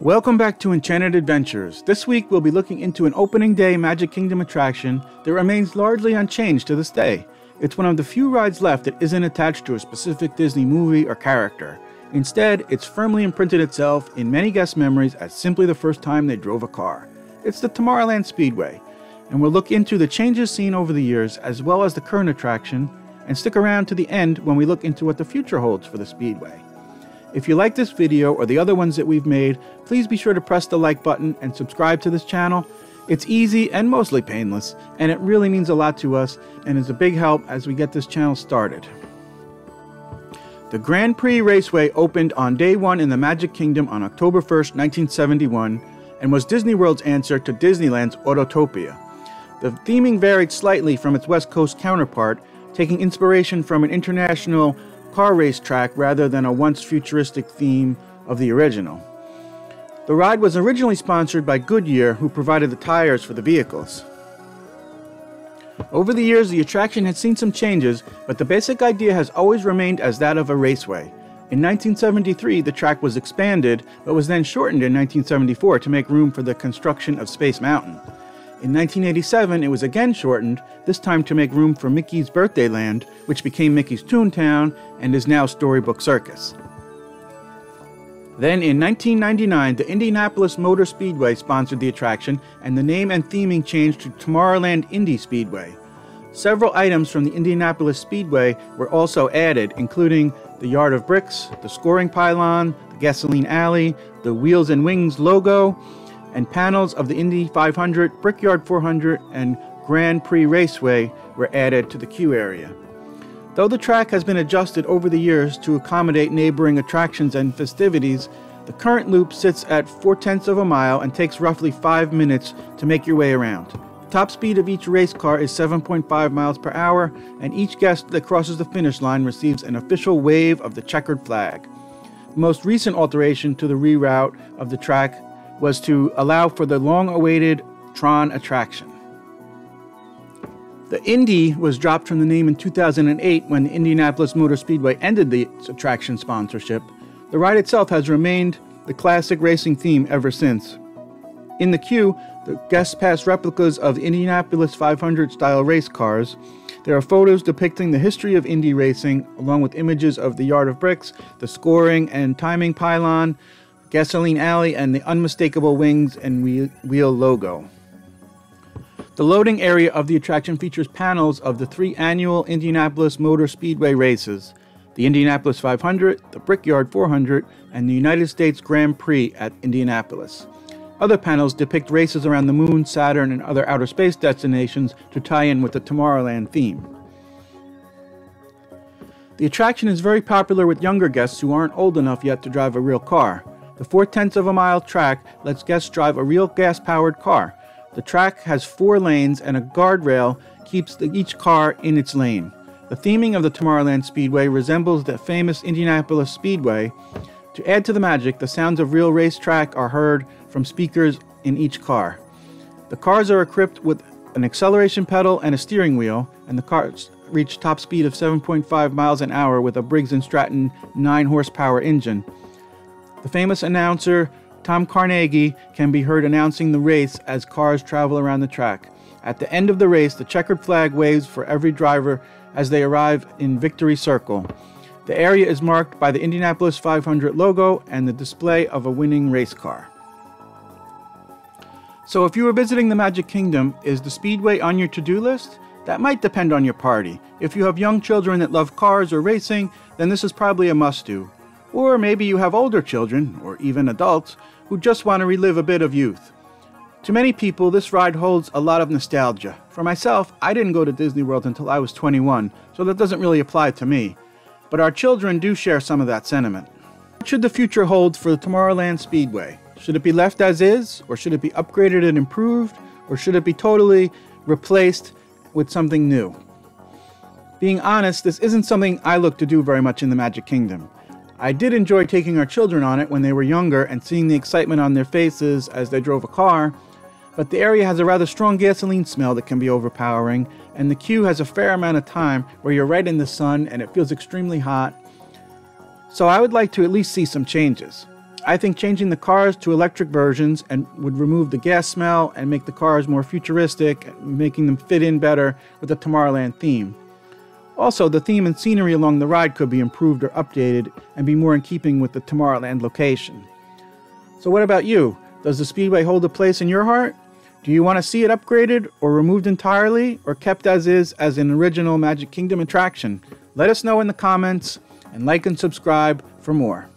Welcome back to Enchanted Adventures. This week we'll be looking into an opening day Magic Kingdom attraction that remains largely unchanged to this day. It's one of the few rides left that isn't attached to a specific Disney movie or character. Instead, it's firmly imprinted itself in many guests' memories as simply the first time they drove a car. It's the Tomorrowland Speedway, and we'll look into the changes seen over the years as well as the current attraction, and stick around to the end when we look into what the future holds for the Speedway. If you like this video or the other ones that we've made, please be sure to press the like button and subscribe to this channel. It's easy and mostly painless, and it really means a lot to us and is a big help as we get this channel started. The Grand Prix Raceway opened on day one in the Magic Kingdom on October 1st, 1971, and was Disney World's answer to Disneyland's Autotopia. The theming varied slightly from its West Coast counterpart, taking inspiration from an international car race track rather than a once futuristic theme of the original. The ride was originally sponsored by Goodyear, who provided the tires for the vehicles. Over the years, the attraction has seen some changes, but the basic idea has always remained as that of a raceway. In 1973, the track was expanded, but was then shortened in 1974 to make room for the construction of Space Mountain. In 1987, it was again shortened, this time to make room for Mickey's Birthday Land, which became Mickey's Toontown and is now Storybook Circus. Then in 1999, the Indianapolis Motor Speedway sponsored the attraction, and the name and theming changed to Tomorrowland Indy Speedway. Several items from the Indianapolis Speedway were also added, including the Yard of Bricks, the scoring pylon, the gasoline alley, the Wheels and Wings logo, and panels of the Indy 500, Brickyard 400, and Grand Prix Raceway were added to the queue area. Though the track has been adjusted over the years to accommodate neighboring attractions and festivities, the current loop sits at 0.4 of a mile and takes roughly 5 minutes to make your way around. The top speed of each race car is 7.5 miles per hour, and each guest that crosses the finish line receives an official wave of the checkered flag. The most recent alteration to the reroute of the track was to allow for the long-awaited Tron attraction. The Indy was dropped from the name in 2008 when the Indianapolis Motor Speedway ended the attraction sponsorship. The ride itself has remained the classic racing theme ever since. In the queue, the guests pass replicas of Indianapolis 500 style race cars. There are photos depicting the history of Indy racing, along with images of the Yard of Bricks, the scoring and timing pylon, gasoline alley, and the unmistakable wings and wheel logo. The loading area of the attraction features panels of the 3 annual Indianapolis Motor Speedway races, the Indianapolis 500, the Brickyard 400, and the United States Grand Prix at Indianapolis. Other panels depict races around the Moon, Saturn, and other outer space destinations to tie in with the Tomorrowland theme. The attraction is very popular with younger guests who aren't old enough yet to drive a real car. The 0.4 of a mile track lets guests drive a real gas-powered car. The track has 4 lanes, and a guardrail keeps each car in its lane. The theming of the Tomorrowland Speedway resembles the famous Indianapolis Speedway. To add to the magic, the sounds of real racetrack are heard from speakers in each car. The cars are equipped with an acceleration pedal and a steering wheel, and the cars reach top speed of 7.5 miles an hour with a Briggs & Stratton 9-horsepower engine. The famous announcer Tom Carnegie can be heard announcing the race as cars travel around the track. At the end of the race, the checkered flag waves for every driver as they arrive in Victory Circle. The area is marked by the Indianapolis 500 logo and the display of a winning race car. So if you are visiting the Magic Kingdom, is the Speedway on your to-do list? That might depend on your party. If you have young children that love cars or racing, then this is probably a must-do. Or maybe you have older children, or even adults, who just want to relive a bit of youth. To many people, this ride holds a lot of nostalgia. For myself, I didn't go to Disney World until I was 21, so that doesn't really apply to me. But our children do share some of that sentiment. What should the future hold for the Tomorrowland Speedway? Should it be left as is, or should it be upgraded and improved, or should it be totally replaced with something new? Being honest, this isn't something I look to do very much in the Magic Kingdom. I did enjoy taking our children on it when they were younger and seeing the excitement on their faces as they drove a car, but the area has a rather strong gasoline smell that can be overpowering, and the queue has a fair amount of time where you're right in the sun and it feels extremely hot. So I would like to at least see some changes. I think changing the cars to electric versions and would remove the gas smell and make the cars more futuristic, making them fit in better with the Tomorrowland theme. Also, the theme and scenery along the ride could be improved or updated and be more in keeping with the Tomorrowland location. So what about you? Does the Speedway hold a place in your heart? Do you want to see it upgraded or removed entirely or kept as is as an original Magic Kingdom attraction? Let us know in the comments and like and subscribe for more.